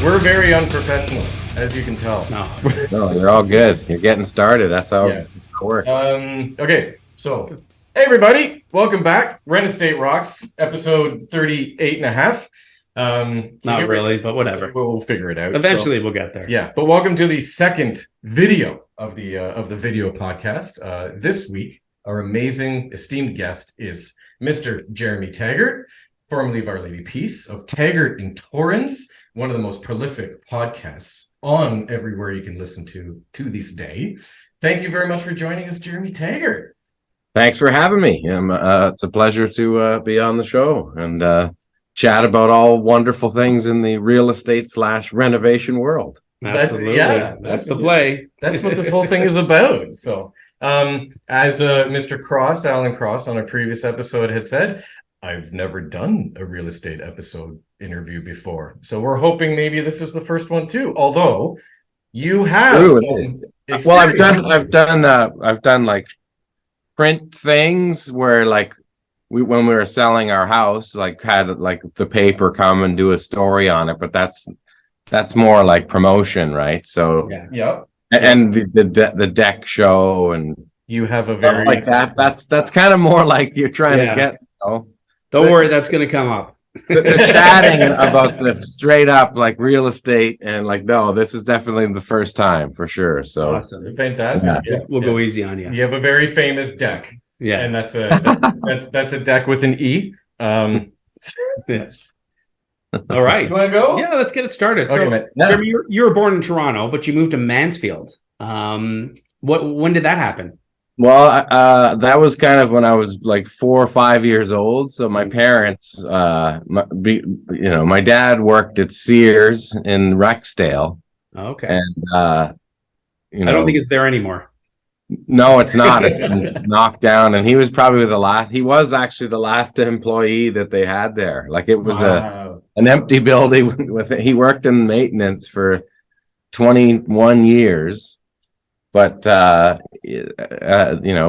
We're very unprofessional, as you can tell. No, you're all good. You're getting started. That's how it works. Okay, so hey everybody, welcome back. Renostaterocks, episode 38 and a half. Not really, but whatever. We'll figure it out. Eventually, we'll get there. Yeah, but welcome to the second video of the video podcast. This week, our amazing, esteemed guest is Mr. Jeremy Taggart, formerly of Our Lady Peace, of Taggart and Torrens, one of the most prolific podcasts on everywhere you can listen to this day. Thank you very much for joining us, Jeremy Taggart. Thanks for having me. It's a pleasure to be on the show and chat about all wonderful things in the real estate / renovation world. Absolutely. That's the play. That's what this whole thing is about. So, as Mr. Cross, Alan Cross, on a previous episode had said, I've never done a real estate episode interview before. So we're hoping maybe this is the first one too. Although you have some experience. Well, I've done like print things where like when we were selling our house, like had like the paper come and do a story on it, but that's more like promotion, right? So yeah. And the deck show and you have a very like that. That's kind of more like you're trying to get. Don't worry, that's going to come up. The chatting about the straight up like real estate and like, no, this is definitely the first time for sure. So awesome. Fantastic. Yeah. We'll go easy on you. You have a very famous deck. Yeah. And that's a deck with an E. Yeah. All right. Do you want to go? Yeah, let's get it started. Okay, so, Jeremy, you were born in Toronto, but you moved to Mansfield. When did that happen? Well, that was kind of when I was like 4 or 5 years old. So my parents, my dad worked at Sears in Rexdale. Okay. And, I don't think it's there anymore. No, it's not. It's been knocked down. And he was probably he was actually the last employee that they had there. Like it was an empty building he worked in maintenance for 21 years. But,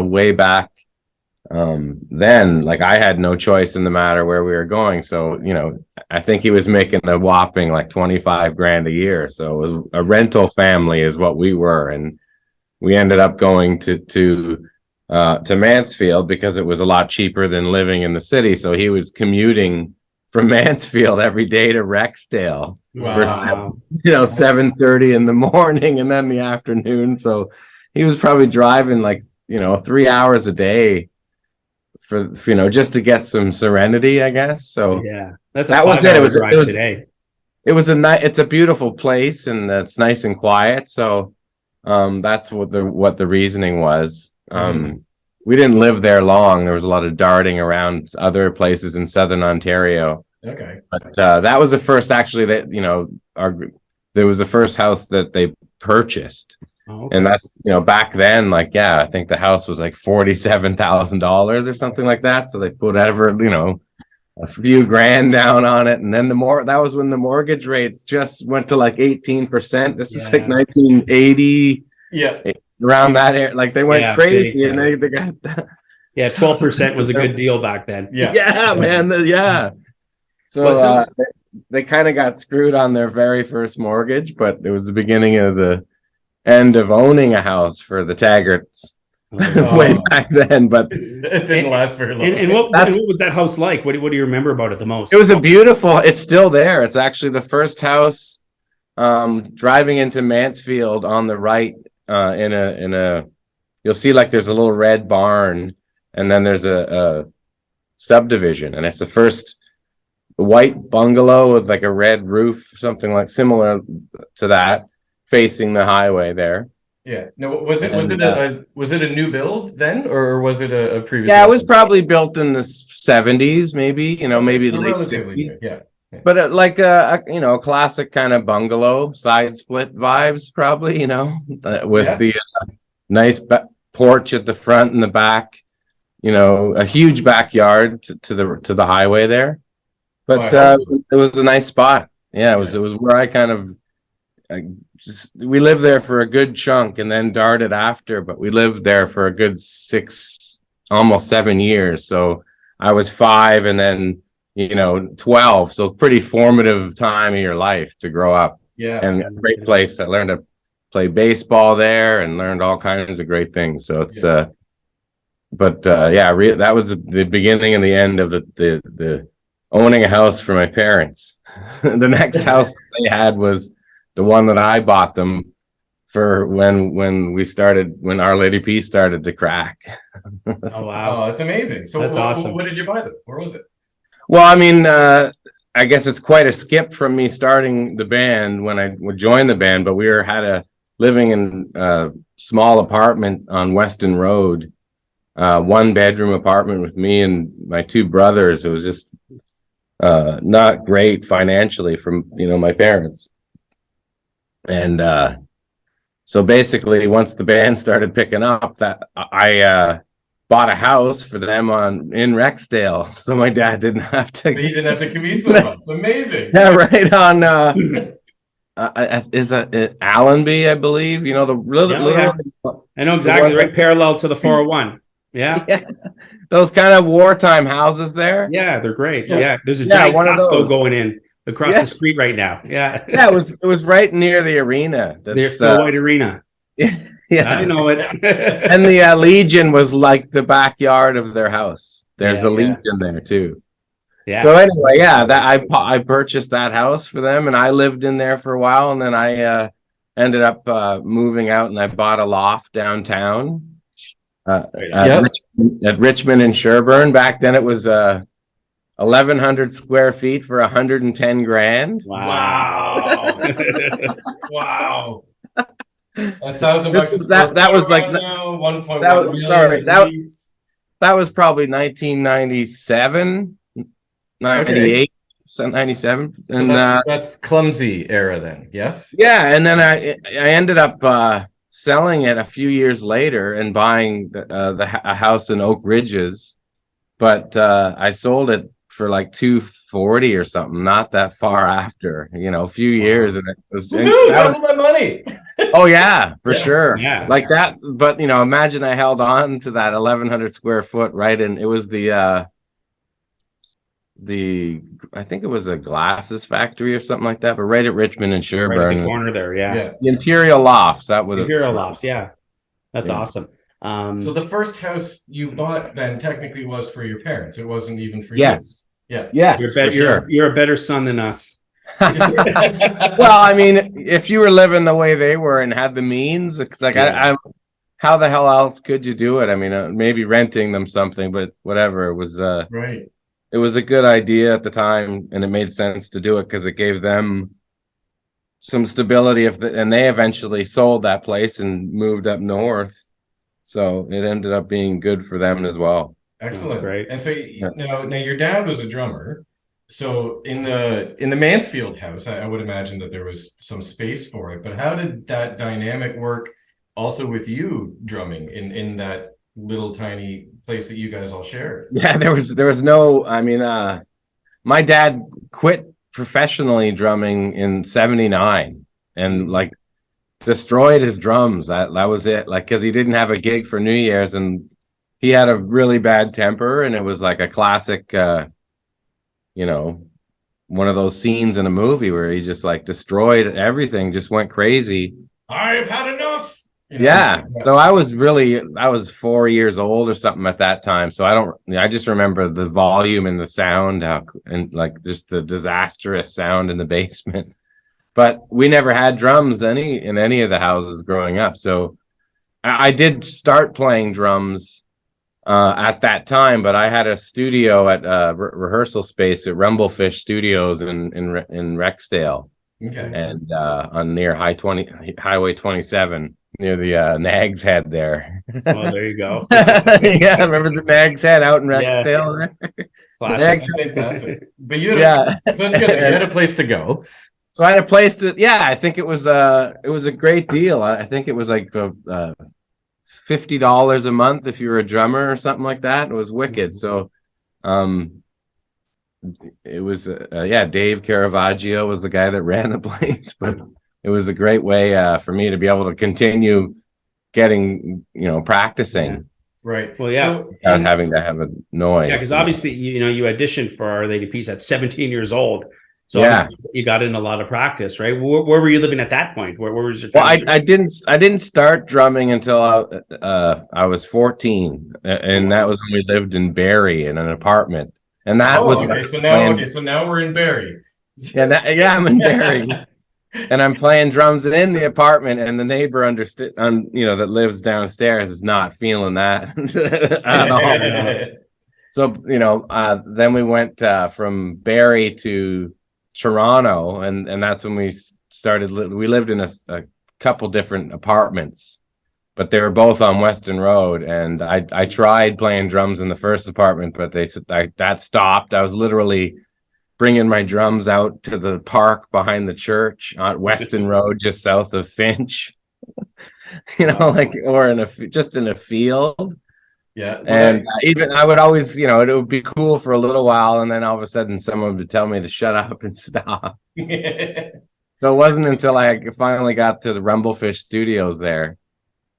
way back then, like I had no choice in the matter where we were going. So, I think he was making a whopping like 25 grand a year. So it was a rental family is what we were. And we ended up going to Mansfield because it was a lot cheaper than living in the city. So he was commuting from Mansfield every day to Rexdale. Wow. For 7:30 in the morning and then the afternoon. So he was probably driving like 3 hours a day for just to get some serenity, I guess. So yeah, that was it. It was it's a beautiful place and it's nice and quiet. So that's what the reasoning was. We didn't live there long. There was a lot of darting around other places in Southern Ontario. Okay. But that was the first actually that, there was the first house that they purchased. Oh, okay. And that's, back then, like, I think the house was like $47,000 or something like that. So they put a few grand down on it. And then that was when the mortgage rates just went to like 18%. This is like 1980. Yeah. Around that area, like they went crazy and they got that. Yeah, 12% was a good deal back then. Yeah, man. So they kind of got screwed on their very first mortgage, but it was the beginning of the end of owning a house for the Taggarts way back then. But it didn't last very long. And what was that house like? What do you remember about it the most? It was it's still there. It's actually the first house driving into Mansfield on the right. You'll see like there's a little red barn and then there's a subdivision and it's the first white bungalow with like a red roof, something like similar to that, facing the highway there. Yeah. No, was it a new build then, or was it a previous? Yeah, it was probably built in the 70s, maybe. Maybe so late relatively 50s. Yeah. But like a classic kind of bungalow side split vibes, probably, with the nice porch at the front and the back, a huge backyard to the highway there. But it was a nice spot. Yeah, it was where I kind of we lived there for a good chunk and then darted after, but we lived there for a good 6, almost 7 years. So I was 5 and then 12, so pretty formative time of your life to grow up Yeah. and a great place. I learned to play baseball there and learned all kinds of great things. So it's that was the beginning and the end of the owning a house for my parents. The next house they had was the one that I bought them for when Our Lady Peace started to crack. Oh wow, Oh, that's amazing. So that's awesome. What did you buy them? Where was it? Well, I mean, I guess it's quite a skip from me starting the band when I would join the band, but we living in a small apartment on Weston Road, 1-bedroom apartment with me and my 2 brothers. It was just not great financially from my parents. And so basically, once the band started picking up, that I bought a house for them in Rexdale, so my dad didn't have to. So you didn't have to commute so much. Amazing. Yeah, right on. Is it Allenby, I believe? The little. I know exactly, right parallel to the 401. Yeah. Those kind of wartime houses there. Yeah, they're great. Yeah, there's a giant Costco going in across the street right now. Yeah. Yeah, it was right near the arena. There's the White Arena. Yeah, I know it. And the Legion was like the backyard of their house. There's a Legion there too. Yeah. So anyway, I purchased that house for them, and I lived in there for a while, and then I ended up moving out, and I bought a loft downtown at Richmond and Sherbourne. Back then, it was 1,100 square feet for 110 grand. Wow! Wow! $1,000. That was like 1.1 million. That was probably 1997, 98, 97. So and that's clumsy era then, yes? Yeah, and then I ended up selling it a few years later and buying a house in Oak Ridges, but I sold it for like $240 or something, not that far after, a few years, and it was double my money. Oh yeah, for sure. Yeah, like that. But imagine I held on to that 1,100 square foot, right? And it was the I think it was a glasses factory or something like that, but right at Richmond and Sherbourne, right at the corner there. Yeah. The Imperial Lofts. That would Imperial Lofts. Yeah, that's awesome. So the first house you bought then technically was for your parents. It wasn't even for you. Yes. Yeah. Yeah. You're a better son than us. Well, I mean, if you were living the way they were and had the means, it's like how the hell else could you do it? I mean, maybe renting them something, but whatever. It was right. It was a good idea at the time, and it made sense to do it because it gave them some stability. And they eventually sold that place and moved up north, so it ended up being good for them as well. Excellent. That's great. And so now your dad was a drummer. So in the Mansfield house, I would imagine that there was some space for it. But how did that dynamic work also with you drumming in that little tiny place that you guys all shared? Yeah, there was no. I mean, my dad quit professionally drumming in '79 and like destroyed his drums. That was it. Like, because he didn't have a gig for New Year's, and he had a really bad temper, and it was like a classic. One of those scenes in a movie where he just like destroyed everything, just went crazy. I've had enough. Yeah. So I was 4 years old or something at that time. So I just remember the volume and the sound and like just the disastrous sound in the basement. But we never had drums in any of the houses growing up. So I did start playing drums at that time, but I had a studio at rehearsal space at Rumblefish Studios in Rexdale. Okay. And on near Highway 27 near the Nag's Head there. Oh, there you go. Yeah, remember the Nag's Head out in Rexdale? Yeah. That's fantastic. But so it's good. You had a place to go. So I had a place to. Yeah, I think it was a great deal. I think it was like $50 a month if you were a drummer or something like that. It was wicked. So it was Dave Caravaggio was the guy that ran the place, but it was a great way for me to be able to continue getting practicing. Yeah. Right. Well, yeah, without having to have a noise. Yeah, because obviously you auditioned for Our Lady Peace at 17 years old, So Yeah. you got in a lot of practice, right? Where were you living at that point? Where was your Well, family? I didn't start drumming until I was 14, and that was when we lived in Barrie in an apartment, and that was okay. So now we're in Barrie. yeah, I'm in Barrie, and I'm playing drums in the apartment, and the neighbor that lives downstairs is not feeling that at all. So then we went from Barrie to Toronto, and that's when we started. We lived in a couple different apartments, but they were both on Weston Road. And I tried playing drums in the first apartment, but that stopped. I was literally bringing my drums out to the park behind the church on Weston Road, just south of Finch. Or just in a field. Yeah. And even I would always, it would be cool for a little while, and then all of a sudden someone would tell me to shut up and stop. So it wasn't until I finally got to the Rumblefish Studios there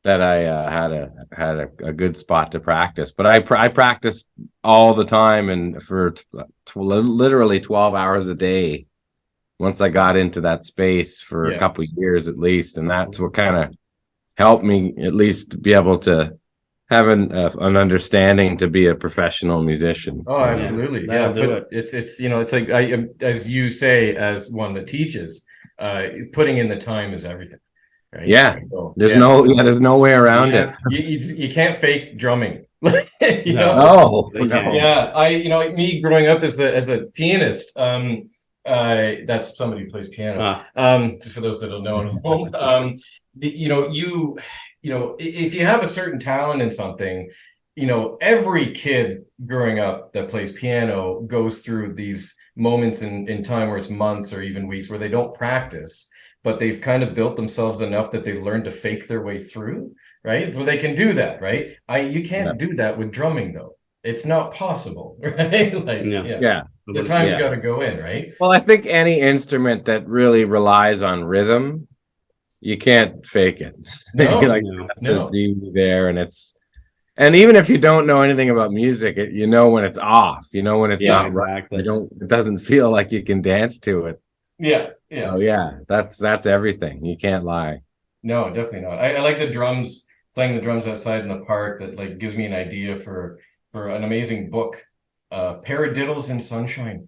that I had a good spot to practice. But I practiced all the time and for literally 12 hours a day once I got into that space for a couple of years at least, and that's what kind of helped me at least be able to have an understanding to be a professional musician. Oh, absolutely. Yeah. But it's like as you say, as one that teaches, putting in the time is everything. Right? Yeah. There's no way around it. You can't fake drumming. No. Yeah. Me growing up as a pianist, that's somebody who plays piano. Just for those that don't know at home. If you have a certain talent in something, every kid growing up that plays piano goes through these moments in time where it's months or even weeks where they don't practice, but they've kind of built themselves enough that they've learned to fake their way through, right? So they can do that, right? You can't do that with drumming, though. It's not possible, right? The time's got to go in, right? Well, I think any instrument that really relies on rhythm, you can't fake it. Just be there, and even if you don't know anything about music, when it's off, when it's not exactly. right. It doesn't feel like you can dance to it. Yeah. That's everything. You can't lie. No, definitely not. I like the drums, playing the drums outside in the park. That gives me an idea for an amazing book, Paradiddles in Sunshine.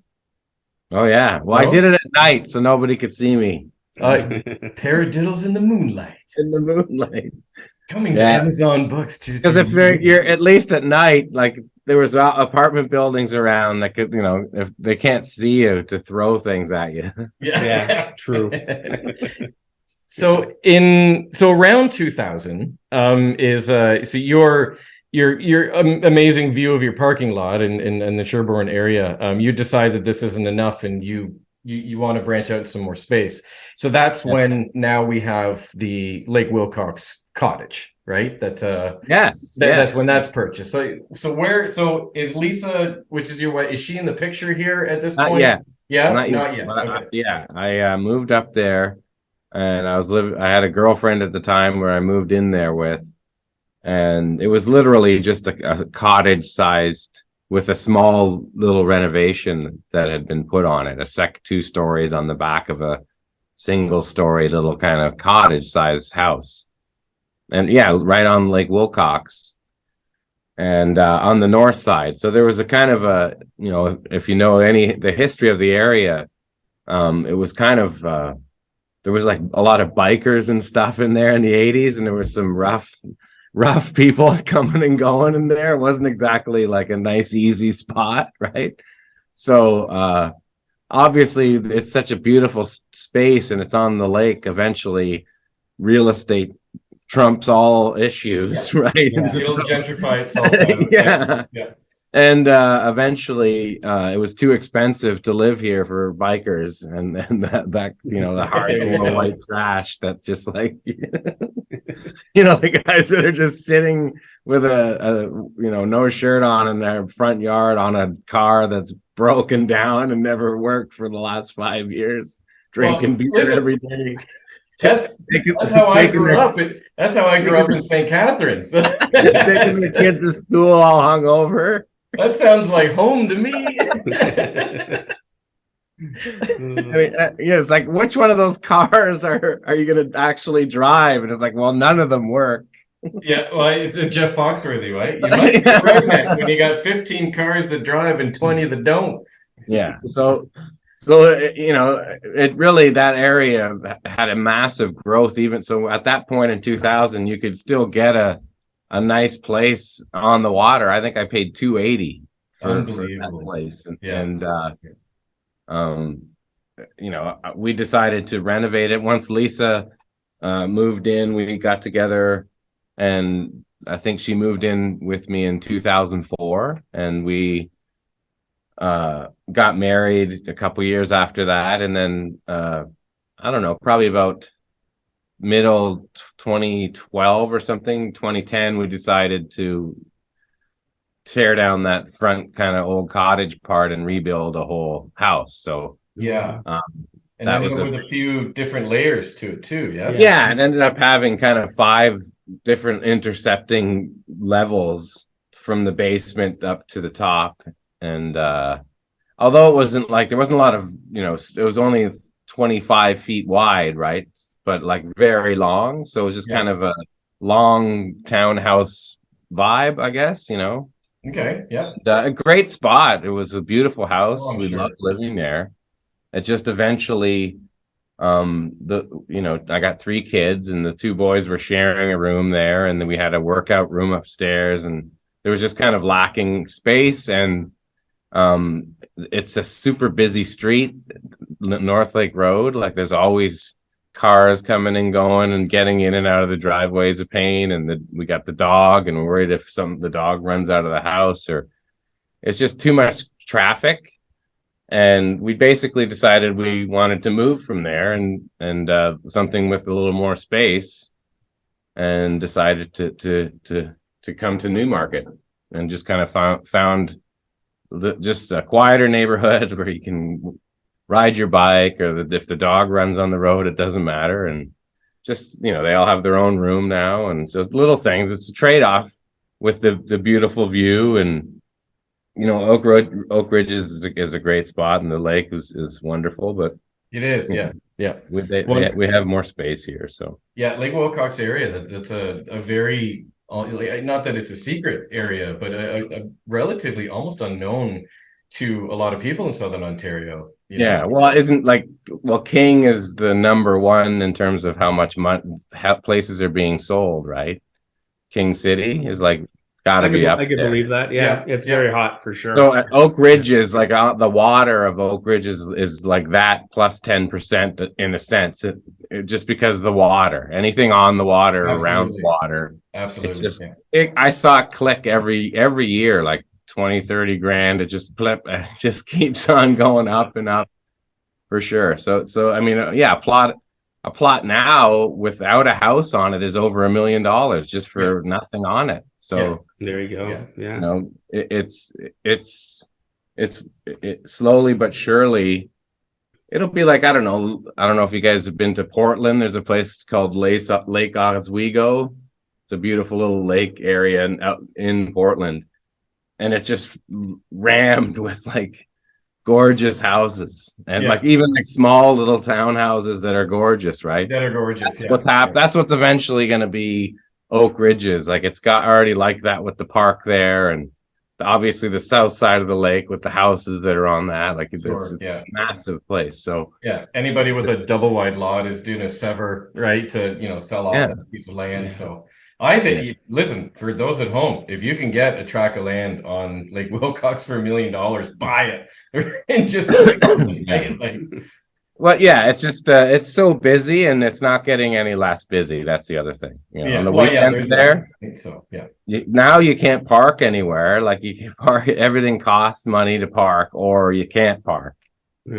Oh yeah. Well, I did it at night so nobody could see me. Paradiddles in the moonlight. Coming to Amazon Books because if you're at least at night, like there was apartment buildings around that could, if they can't see you, to throw things at you. Yeah, true. So around 2000 so your amazing view of your parking lot in the Sherbourne area, you decide that this isn't enough and you want to branch out some more space. So that's when now we have the Lake Wilcox cottage, right? That's when that's purchased. So is Lisa, which is your wife, is she in the picture here at this point? Yeah. Not yet. Okay. I moved up there, and I had a girlfriend at the time where I moved in there with, and it was literally just a cottage sized with a small little renovation that had been put on it, 2 stories on the back of a single story little kind of cottage sized house. And right on Lake Wilcox and on the north side. So there was a kind of if you know the history of the area, it was kind of, there was like a lot of bikers and stuff in there in the 80s, and there was some rough people coming and going in there. It wasn't exactly like a nice, easy spot, right? So obviously it's such a beautiful space and it's on the lake. Eventually real estate trumps all issues, right? It'll gentrify itself. And eventually it was too expensive to live here for bikers, and that the hardcore white trash that just like the guys that are just sitting with a no shirt on in their front yard on a car that's broken down and never worked for the last 5 years, drinking beer every day. That's how I grew up. That's how I grew up in St. Catharines. Taking the kids to school all hungover. That sounds like home to me. mean, yeah, it's like, which one of those cars are you going to actually drive? And it's like, well, none of them work. Yeah, well, it's a Jeff Foxworthy, right? You might be right, man, when you got 15 cars that drive and 20 that don't. Yeah. So it really, that area had a massive growth. Even so, at that point in 2000, you could still get a nice place on the water. I think I paid $280 for that place, we decided to renovate it once Lisa moved in. We got together, and I think she moved in with me in 2004, and we got married a couple years after that. And then I don't know, probably about middle 2012 or something, 2010, we decided to tear down that front kind of old cottage part and rebuild a whole house. So and that was with a few different layers to it too. Yes. Yeah, it ended up having kind of 5 different intercepting levels from the basement up to the top. And although it wasn't like, there wasn't a lot of, it was only 25 feet wide, right? But like very long. So it was just kind of a long townhouse vibe, I guess, Okay. Yeah. A great spot. It was a beautiful house. Oh, we loved living there. It just eventually, I got 3 kids, and the 2 boys were sharing a room there, and then we had a workout room upstairs, and there was just kind of lacking space. And it's a super busy street, North Lake Road. Like, there's always cars coming and going, and getting in and out of the driveway is a pain. And we got the dog, and we're worried if the dog runs out of the house, or it's just too much traffic. And we basically decided we wanted to move from there and something with a little more space, and decided to come to Newmarket, and just kind of found just a quieter neighborhood where you can ride your bike, or if the dog runs on the road, it doesn't matter. And just, they all have their own room now, and just little things. It's a trade-off with the beautiful view. And Oak Ridge is a great spot, and the lake is wonderful. But it is, yeah. We have more space here, so Lake Wilcox area. That's a very, not that it's a secret area, but a relatively almost unknown to a lot of people in Southern Ontario. Well, King is the number one in terms of how much places are being sold, right? King City is like, gotta be up. I could believe that. It's very hot for sure. So Oak Ridge is like, the water of Oak Ridge is like that plus 10% in a sense, just because of the water. Anything on the water, around the water. Absolutely. I saw it click every year, like 20-30 grand. It just keeps on going up and up, for sure. So I mean, a plot now without a house on it is over $1 million just for nothing on it. So there you go. It's slowly but surely it'll be like, I don't know if you guys have been to Portland. There's a place called Lake Oswego. It's a beautiful little lake area out in Portland, and it's just rammed with like gorgeous houses, and like even like small little townhouses that are gorgeous, right? That are gorgeous. That's what's eventually going to be Oak Ridges. Like, it's got already like that with the park there, and obviously the south side of the lake with the houses that are on that. Like, it's a massive place. So anybody with a double wide lot is doing a sever, right, to sell off that piece of land. So I think, listen, for those at home, if you can get a tract of land on Lake Wilcox for $1 million, buy it and just sit on it, right? Like, well, it's just it's so busy, and it's not getting any less busy. That's the other thing. On the weekends now you can't park anywhere. Like, you can park, everything costs money to park, or you can't park.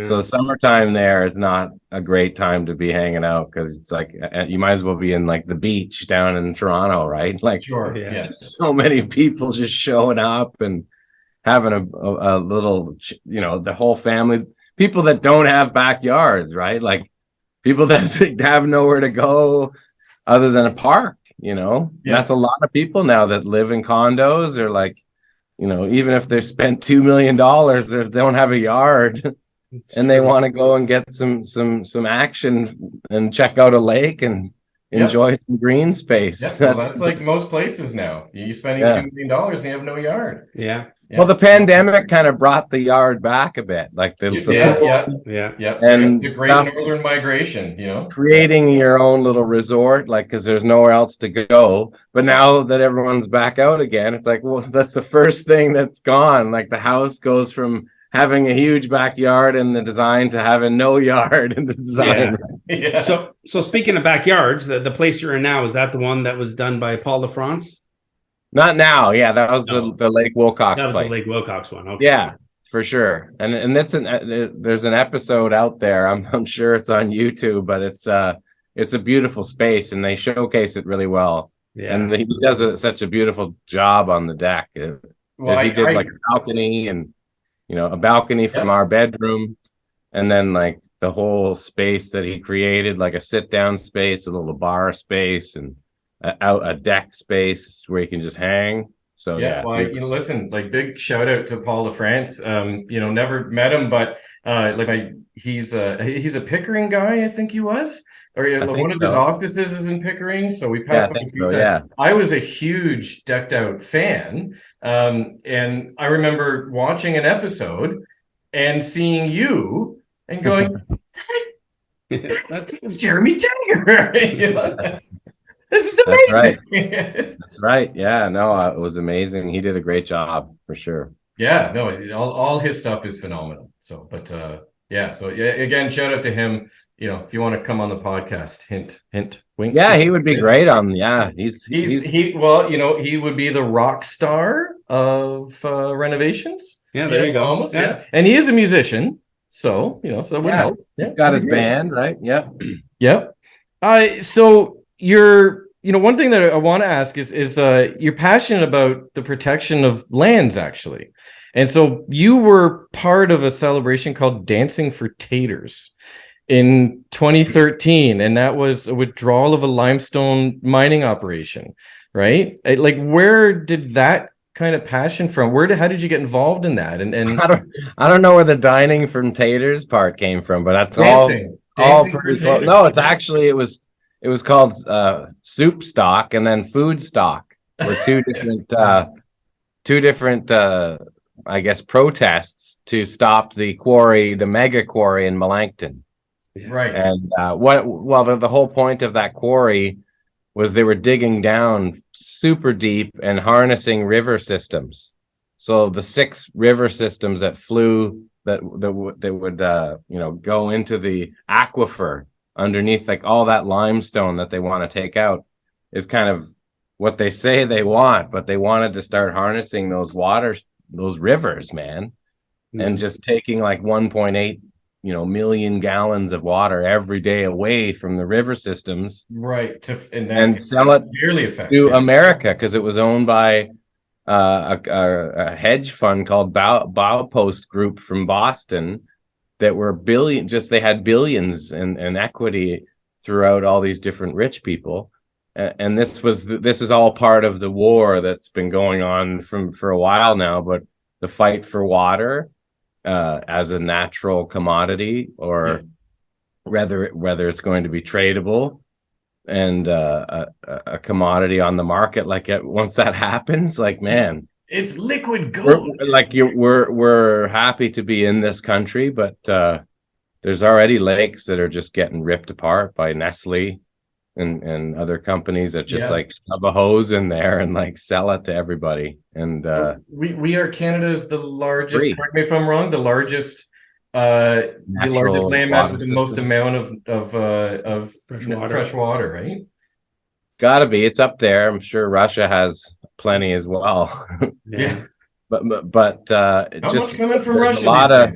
So the summertime there is not a great time to be hanging out, because it's like you might as well be in like the beach down in Toronto, right? Like, so many people just showing up and having a little, the whole family, people that don't have backyards, right? Like, people that have nowhere to go other than a park. That's a lot of people now that live in condos, or like, even if they spent $2 million, they don't have a yard. and they want to go and get some action and check out a lake and enjoy some green space. Yeah, well, that's like most places now. You're spending $2 million and you have no yard. Yeah. Well, the pandemic kind of brought the yard back a bit, like And the Great Northern Migration, creating your own little resort, like, because there's nowhere else to go. But now that everyone's back out again, it's like, well, that's the first thing that's gone. Like the house goes from having a huge backyard in the design to having no yard in the design. Yeah. So speaking of backyards, the place you're in now, is that the one that was done by Paul LaFrance? Not now. Yeah, that was the Lake Wilcox That was place. the Lake Wilcox one. Okay. Yeah, for sure. And that's there's an episode out there. I'm sure it's on YouTube, but it's a beautiful space and they showcase it really well. Yeah. And he does such a beautiful job on the deck. Well, he did like a balcony and a balcony from our bedroom, and then like the whole space that he created, like a sit down space, a little bar space, and a deck space where you can just hang. So well, listen, like big shout out to Paul LaFrance. Never met him, but he's a Pickering guy, I think he was, or one of his offices is in Pickering. So we passed by a few times. Yeah. I was a huge Decked Out fan, and I remember watching an episode and seeing you and going, "That's Jeremy Taggart." This is amazing. That's right. Yeah, no, it was amazing. He did a great job for sure. Yeah, no, all his stuff is phenomenal. So, again, shout out to him. If you want to come on the podcast, hint, wink. Yeah, he would be great on. Yeah, he would be the rock star of renovations. Yeah, there you go. Almost, yeah. And he is a musician, so so that would help. Yeah, he's got his band, right? Yep. So you're one thing that I want to ask is you're passionate about the protection of lands, actually. And so you were part of a celebration called Dancing for Taters in 2013, and that was a withdrawal of a limestone mining operation, right? Like, where did that kind of passion from? How did you get involved in that? And I don't know where the dining from taters part came from, but that's dancing pretty cool. No, it's actually it was called soup stock and then food stock were two different I guess protests to stop the mega quarry in Melancton. Right. And the whole point of that quarry was they were digging down super deep and harnessing river systems. So the 6 river systems that would go into the aquifer underneath, like all that limestone that they want to take out, is kind of what they say they want, but they wanted to start harnessing those rivers, man, and just taking like 1.8 million gallons of water every day away from the river systems, right, and sell it to America, because it was owned by a hedge fund called Baupost Group from Boston that were they had billions in equity throughout all these different rich people. And this is all part of the war that's been going on for a while now, but the fight for water as a natural commodity, or whether it's going to be tradable and a commodity on the market. Like once that happens, like, man, it's liquid gold. We're happy to be in this country, but there's already lakes that are just getting ripped apart by Nestle and other companies that just like shove a hose in there and like sell it to everybody. And so we are Canada's the largest, correct me if I'm wrong, the largest landmass with the most amount of fresh water, right? Gotta be. It's up there. I'm sure Russia has plenty as well. Yeah. but not much coming from Russia.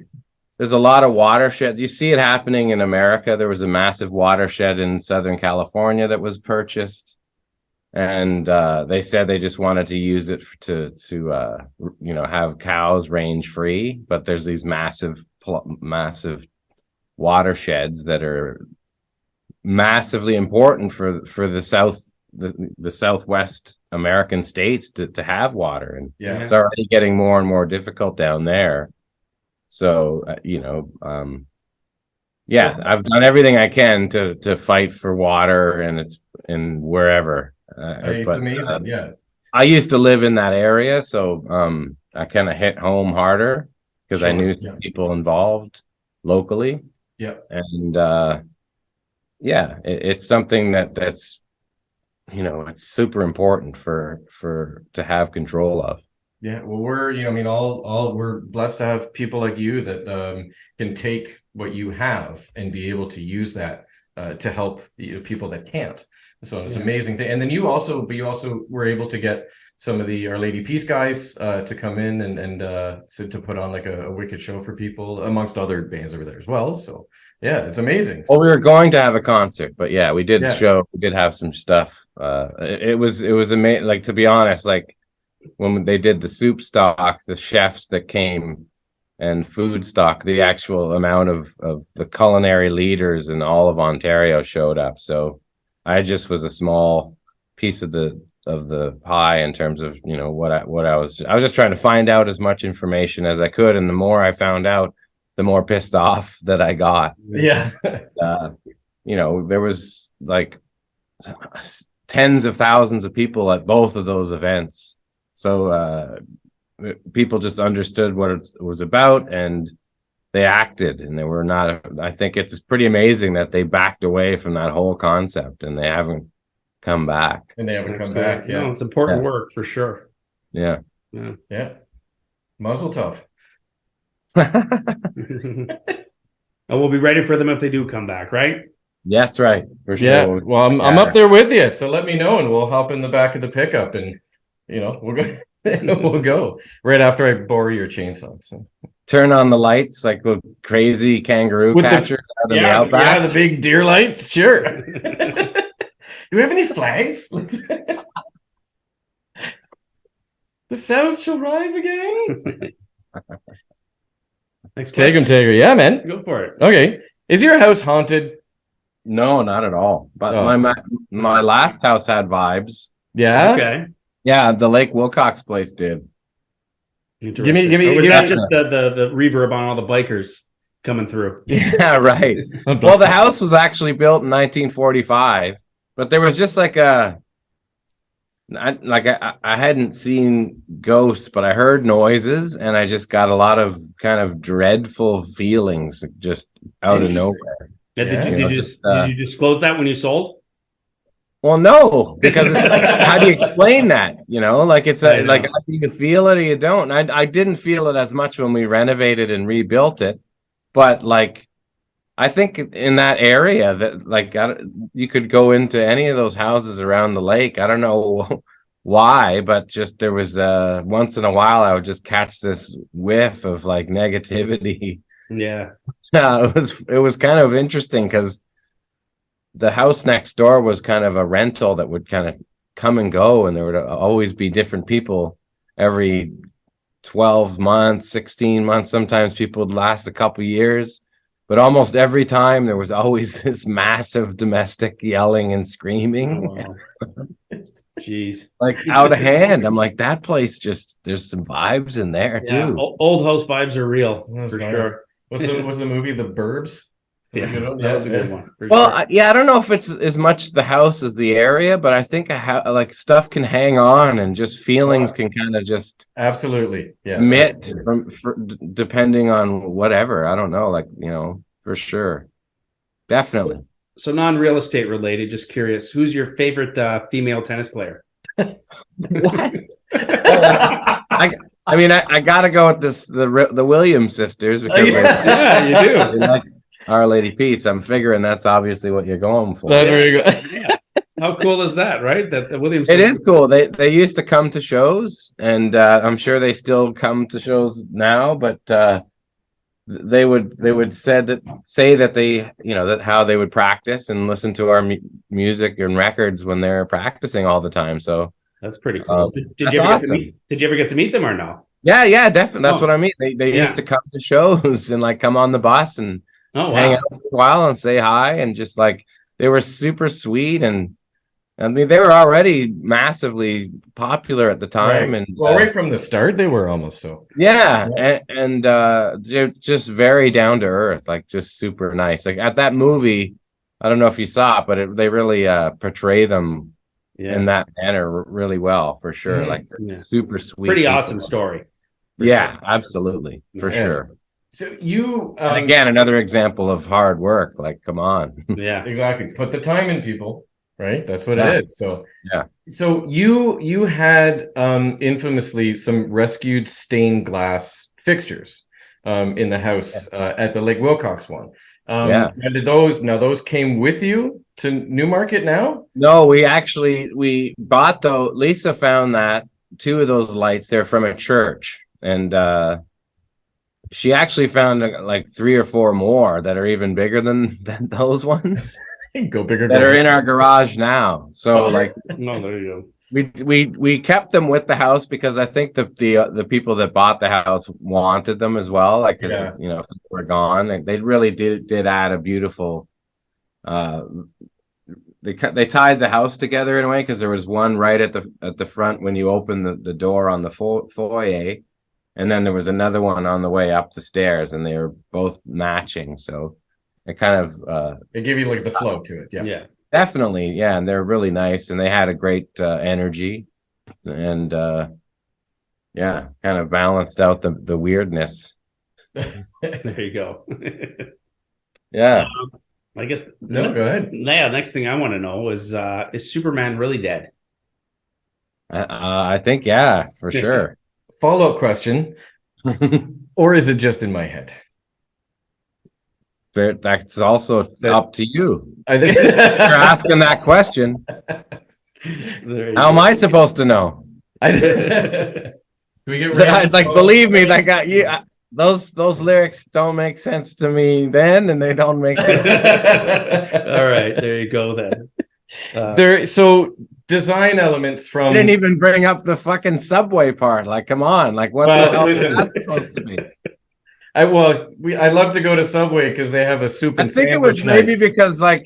There's a lot of watersheds. You see it happening in America. There was a massive watershed in Southern California that was purchased, and they said they just wanted to use it to have cows range free. But there's these massive watersheds that are massively important for the Southwest American states to have water, and it's already getting more and more difficult down there. So yeah, I've done everything I can to fight for water, and it's in wherever. It's amazing. Yeah. I used to live in that area, so I kind of hit home harder because I knew people involved locally. Yeah. And it's something that's it's super important for to have control of. Yeah, well, we're blessed to have people like you that can take what you have and be able to use that to help people that can't. So it's an amazing thing. And then you also were able to get some of the Our Lady Peace guys to come in and so to put on like a wicked show for people, amongst other bands over there as well. So yeah, it's amazing. Well, we were going to have a concert, but yeah, we did have some stuff. It was amazing. Like, to be honest, like, when they did the soup stock, the chefs that came, and food stock, the actual amount of the culinary leaders in all of Ontario showed up. So I just was a small piece of the pie in terms of what I was just trying to find out as much information as I could, and the more I found out, the more pissed off that I got. Yeah. There was like tens of thousands of people at both of those events. So people just understood what it was about, and they acted, and they were not. I think it's pretty amazing that they backed away from that whole concept, and they haven't come back. Come back. Yeah, no, it's important work for sure. Yeah. Muzzle tough. And we'll be ready for them if they do come back, right? Yeah, that's right. For sure. Yeah. Well, I'm up there with you, so let me know, and we'll hop in the back of the pickup, and we'll go. We'll go right after I borrow your chainsaw. So turn on the lights like the crazy kangaroo catchers out in the outback. Yeah, the big deer lights. Sure. Do we have any flags? The South shall rise again. Taggart. Yeah, man. Go for it. Okay. Is your house haunted? No, not at all. But my last house had vibes. Yeah. Okay. Yeah, the Lake Wilcox place did. Give me. Was that just the reverb on all the bikers coming through? Yeah, right. Well, the house was actually built in 1945, but there was just like I hadn't seen ghosts, but I heard noises, and I just got a lot of kind of dreadful feelings just out of nowhere. Did you disclose that when you sold? Well, no, because it's like, how do you explain that? Like, it's like, you can feel it or you don't. I didn't feel it as much when we renovated and rebuilt it, but like, I think in that area that like you could go into any of those houses around the lake. I don't know why, but just there was once in a while I would just catch this whiff of like negativity. Yeah, it was kind of interesting because the house next door was kind of a rental that would kind of come and go, and there would always be different people every 12 months, 16 months. Sometimes people would last a couple years, but almost every time there was always this massive domestic yelling and screaming. Oh, wow. Jeez. Like out of hand. I'm like, that place there's some vibes in there too. Old house vibes are real for sure. Was the movie The Burbs? Yeah, that was a good one. Well, sure. I don't know if it's as much the house as the area, but I think like stuff can hang on, and just feelings can kind of just absolutely emit depending on whatever. I don't know, like for sure, definitely. So non-real estate related, just curious, who's your favorite female tennis player? What? I gotta go with the Williams sisters because you do. Like Our Lady Peace. I'm figuring that's obviously what you're going for. That's where you go. Yeah. How cool is that, right? That the Williams. It is cool. They used to come to shows, and I'm sure they still come to shows now. But they would say that they that how they would practice and listen to our music and records when they're practicing all the time. So that's pretty cool. Did you ever get to meet them or no? Yeah, definitely. That's what I mean. They used to come to shows and like come on the bus and hang out for a while and say hi, and just like they were super sweet, and I mean, they were already massively popular at the time, Right. and Well, right from the start, they were almost so. yeah, and they're just very down to earth, like just super nice. Like at that movie, I don't know if you saw it, but they really portray them in that manner really well, for sure. Mhm. Like Yeah. super sweet, Pretty people. awesome story. Yeah, sure. absolutely, for Yeah. sure. So you And again, another example of hard work. Like, come on. Yeah. exactly put the time in, people. Right. That's what Yeah. it is. So Yeah. So you had infamously some rescued stained glass fixtures in the house at the Lake Wilcox one. Yeah. Now those came with you to Newmarket now? No, we bought though. Lisa found that two of those lights, they're from a church, and she actually found like 3 or 4 more that are even bigger than those ones Go bigger, that go are home. in our garage now. So like No, there you go. we kept them with the house because I think the people that bought the house wanted them as well. Like, because Yeah. you know, if they were gone, and they really did add a beautiful. They tied the house together in a way, because there was one right at the front when you open the door on the foyer, and then there was another one on the way up the stairs, and they were both matching. So it kind of It gave you like the flow to it. Yeah. Yeah. definitely, yeah, and they're really nice, and they had a great energy, and yeah, kind of balanced out the weirdness. There you go. Yeah. I guess No, go ahead. Yeah, next thing I want to know is Superman really dead? I think, yeah, for sure. Follow-up question, or is it just in my head? That's also up to you. I think You're asking that question. How am I supposed to know? Can we get It's like, believe me, that guy, those lyrics don't make sense to me then, and they don't make sense. All right, there you go then. So design elements I from didn't even bring up the fucking subway part. Like, come on, like what Well, the hell listen. is that supposed to be? I love to go to Subway because they have a soup I and think it sandwich was maybe night. because like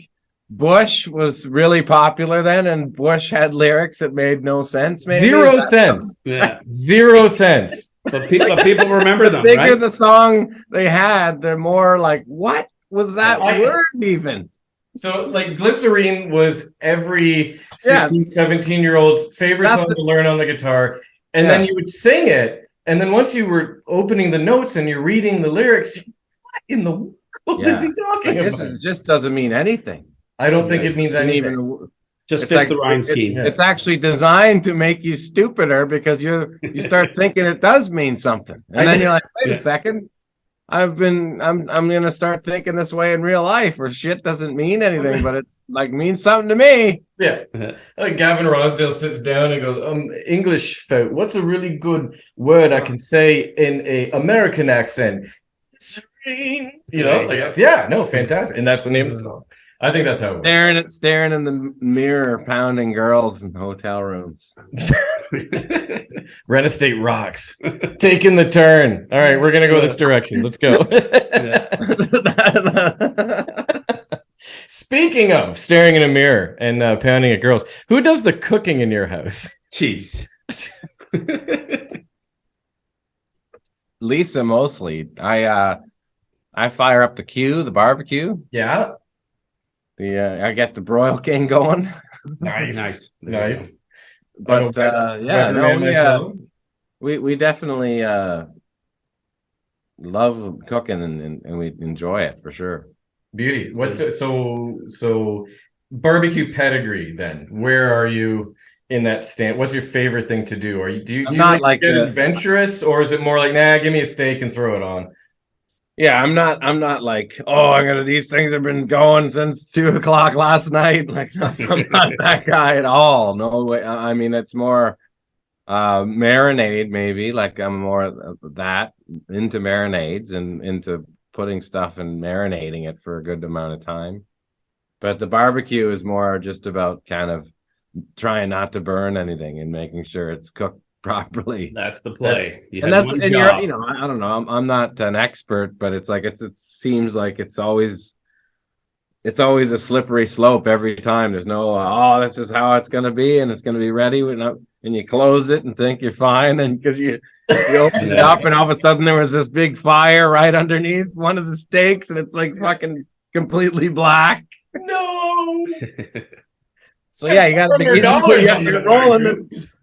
Bush was really popular then, and Bush had lyrics that made no sense. Maybe Zero cents. Yeah, 0 cents. but people remember them, bigger right? the song they had, the more like, what was that word even? So like glycerine was every 16, 17-year-old's favorite song to learn on the guitar. And then you would sing it. And then once you were opening the notes and you're reading the lyrics, what in the world is he talking about? This just doesn't mean anything. I don't think it means anything. Just It's fits like the rhyme scheme. It's actually designed to make you stupider, because you start thinking it does mean something, and then you're like, wait a second, I'm gonna start thinking this way in real life, where shit doesn't mean anything, but it's like means something to me. Yeah. Like Gavin Rosdale sits down and goes, English folk, what's a really good word I can say in a American accent? You know, like, yeah, no, fantastic. And that's the name of the song. I think that's how it works. Staring in the mirror, pounding girls in hotel rooms. Renostate rocks. Taking the turn. All right, we're gonna go this direction. Let's go. Speaking of staring in a mirror and pounding at girls, who does the cooking in your house? Jeez. Lisa mostly. I fire up the barbecue. Yeah. I get the broil king going. Nice. But yeah, no, we definitely love cooking, and we enjoy it for sure. Beauty. What's so barbecue pedigree then? Where are you in that stand? What's your favorite thing to do? Do you like to get adventurous, or is it more like, nah, give me a steak and throw it on? Yeah, I'm not like, oh, these things have been going since 2:00 last night. Like, I'm not that guy at all. No way. I mean, it's more marinade, maybe. Like, I'm more that into marinades and into putting stuff and marinating it for a good amount of time. But the barbecue is more just about kind of trying not to burn anything and making sure it's cooked properly. That's the play. And you're, I don't know, I'm not an expert, but it's like it seems like it's always it's always a slippery slope every time. There's no, oh, this is how it's going to be and it's going to be ready. And you close it and think you're fine. And because you open it up and all of a sudden there was this big fire right underneath one of the steaks and it's like fucking completely black. No. So yeah, you got to be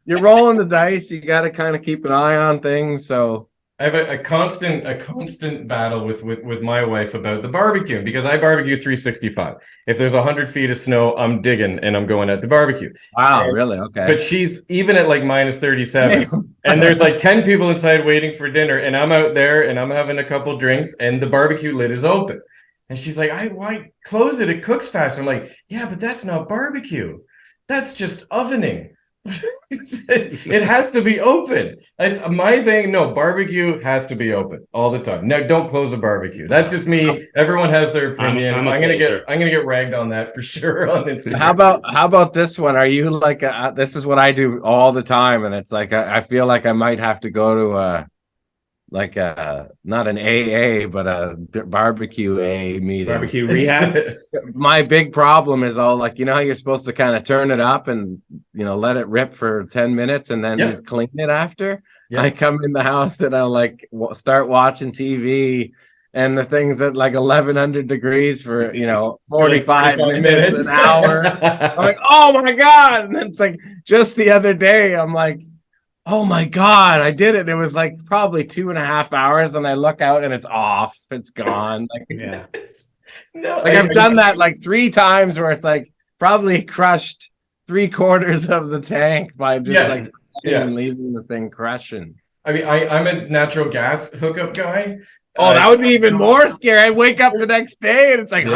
you're rolling the dice. You got to kind of keep an eye on things. So I have a constant battle with my wife about the barbecue because I barbecue 365. If there's 100 feet of snow, I'm digging and I'm going at the barbecue. Wow, really? Okay. But she's even at like minus 37 and there's like 10 people inside waiting for dinner and I'm out there and I'm having a couple drinks and the barbecue lid is open. And she's like, why close it? It cooks faster. I'm like, yeah, but that's not barbecue. That's just ovening. It has to be open. It's my thing. No, barbecue has to be open all the time. No, don't close the barbecue. That's just me. Everyone has their opinion. I'm gonna get ragged on that for sure on Instagram. How about this one? Are you like this is what I do all the time, and it's like I feel like I might have to go to like not an AA but a barbecue A meeting. Barbecue rehab. My big problem is all like, you know how you're supposed to kind of turn it up and let it rip for 10 minutes and then clean it after. I come in the house and I'll like start watching TV and the thing's at like 1100 degrees for 45 minutes an hour. I'm like, oh my god. And it's like just the other day I'm like, oh my god, I did it. It was like probably 2.5 hours, and I look out and it's off. It's gone. Like, no, like I've done that like 3 times where it's like probably crushed 3/4 of the tank by just and leaving the thing crushing. I mean, I'm a natural gas hookup guy. Oh, that would be even more scary. I'd wake up the next day and it's like,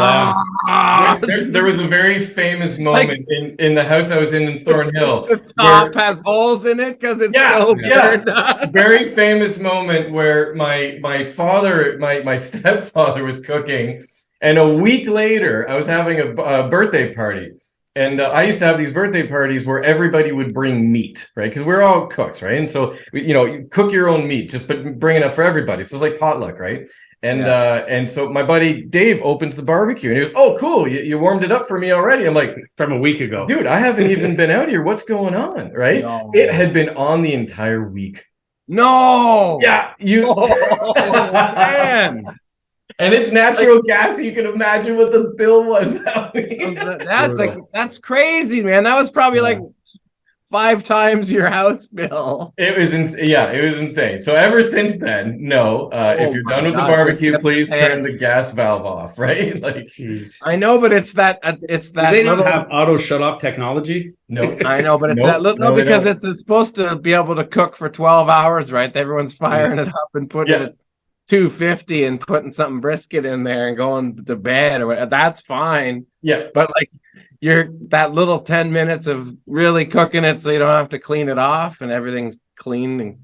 there was a very famous moment in the house I was in Thornhill. The top has holes in it because it's so burned up. Very famous moment where my father, my stepfather was cooking, and a week later I was having a birthday party. And I used to have these birthday parties where everybody would bring meat, right? Because we're all cooks, right? And so, you cook your own meat, just bring enough for everybody. So it's like potluck, right? And so my buddy Dave opens the barbecue and he goes, "Oh, cool, you warmed it up for me already." I'm like, from a week ago, dude, I haven't even been out here. What's going on, right? No. It had been on the entire week. No. Yeah, Oh, man. And it's natural gas. You can imagine what the bill was. That's crazy, man. That was probably like 5 times your house bill. It was it was insane. So ever since then, if you're done with the barbecue, please turn the gas valve off, right? Like, I know, but it's that they don't have auto shut off technology. No, I know, but it's because it's supposed to be able to cook for 12 hours, right? Everyone's firing it up and putting it at 250 and putting something brisket in there and going to bed or whatever. That's fine. Yeah, but like that little 10 minutes of really cooking it so you don't have to clean it off and everything's clean and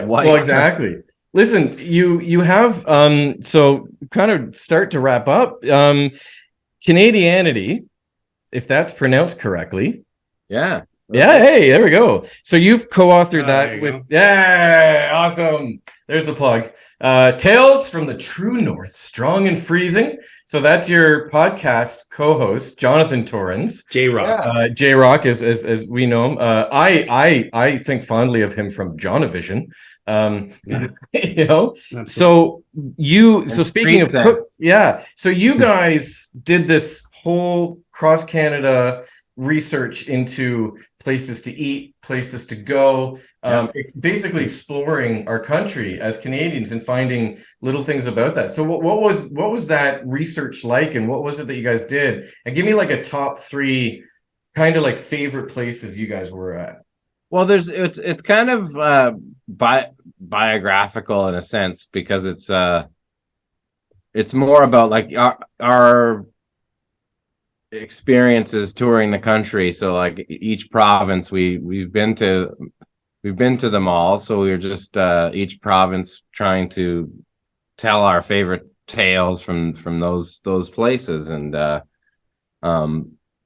white. Well, exactly. Listen, you have so kind of start to wrap up. Canadianity, if that's pronounced correctly. Yeah. Hey, there we go. So you've co-authored that with awesome. There's the plug. Tales from the True North, Strong and Freezing. So that's your podcast co-host, Jonathan Torrens. J-Rock. J-Rock, as we know him. I think fondly of him from Jonavision. So speaking of so you guys did this whole cross Canada research into places to eat, places to go, basically exploring our country as Canadians and finding little things about that. So what was that research like, and what was it that you guys did? And give me like a top 3 kind of like favorite places you guys were at. Well, it's kind of biographical in a sense, because it's more about like our experiences touring the country. So like each province we've been to them all, so we were just each province trying to tell our favorite tales from those places, and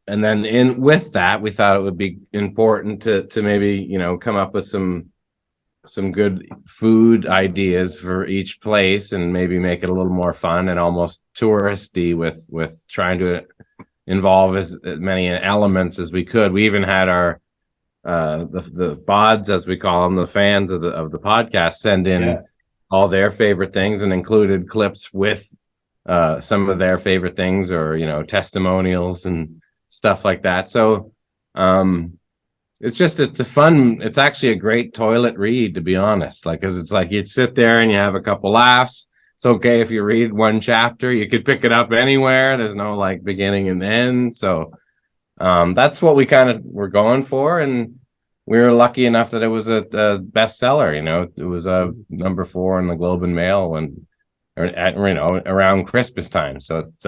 then with that we thought it would be important to maybe come up with some some good food ideas for each place, and maybe make it a little more fun and almost touristy with trying to involve as many elements as we could. We even had our the bods, as we call them, the fans of the podcast, send in all their favorite things and included clips with some of their favorite things, or testimonials and stuff like that. So it's actually a great toilet read, to be honest, because it's like you sit there and you have a couple laughs. It's okay if you read one chapter, you could pick it up anywhere. There's no like beginning and end. So that's what we kind of were going for, and we were lucky enough that it was a bestseller. It was a number 4 in the Globe and Mail around Christmas time. So it's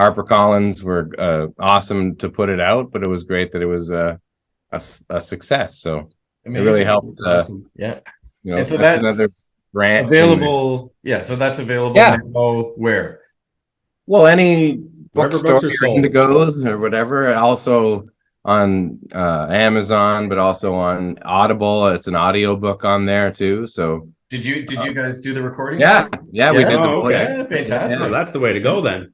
HarperCollins were awesome to put it out, but it was great that it was a success. So Amazing. It really helped. Awesome. And so that's another branch available. So that's available. Now where? Well, any bookstore goes or whatever. Also on Amazon, but also on Audible. It's an audio book on there too. So did you guys do the recording? Yeah, we did. Fantastic. Yeah, that's the way to go then.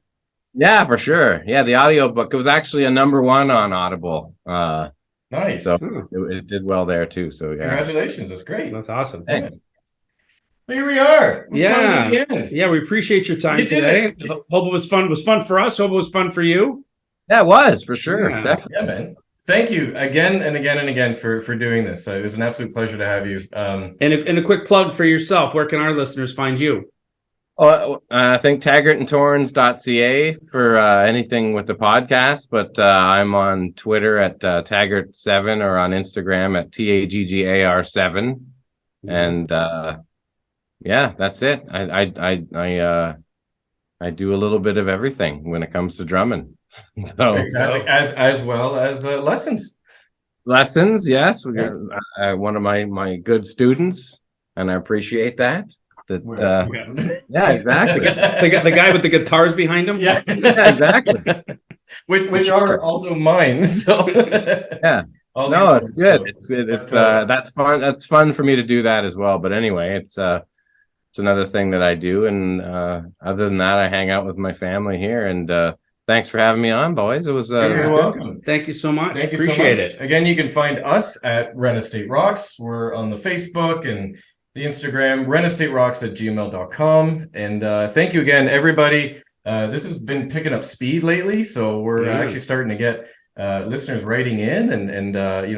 Yeah, for sure. Yeah, the audio book. It was actually a number 1 on Audible. Nice. So it did well there too. So congratulations. That's great. That's awesome. Thanks. Here we are. We appreciate your time today. Hope it was fun. It was fun for us. Hope it was fun for you. Yeah, it was for sure. Definitely. Yeah, man. Thank you again and again and again for doing this. It was an absolute pleasure to have you. And a quick plug for yourself. Where can our listeners find you? I think Taggartandtorrens.ca for anything with the podcast, but I'm on Twitter at Taggart7 or on Instagram at TAGGAR7. And that's it. I do a little bit of everything when it comes to drumming. So, fantastic. As well as lessons. Lessons, yes. We got one of my good students, and I appreciate that. Yeah, exactly. the guy with the guitars behind him. Yeah, exactly. which are also mine. So yeah. No, it's good. It's good. It's that's fun. That's fun for me to do that as well. But anyway, it's another thing that I do. And other than that, I hang out with my family here. And thanks for having me on, boys. It was you're welcome. Thank you so much. Thank you Appreciate so much. it. Again, you can find us at Renostaterocks. We're on the Facebook and the Instagram, renostaterocks@gmail.com. And thank you again, everybody. This has been picking up speed lately, so we're actually starting to get listeners writing in and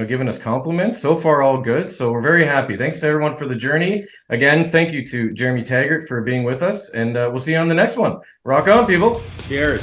giving us compliments. So far, all good. So we're very happy. Thanks to everyone for the journey. Again, thank you to Jeremy Taggart for being with us, and we'll see you on the next one. Rock on, people. Cheers.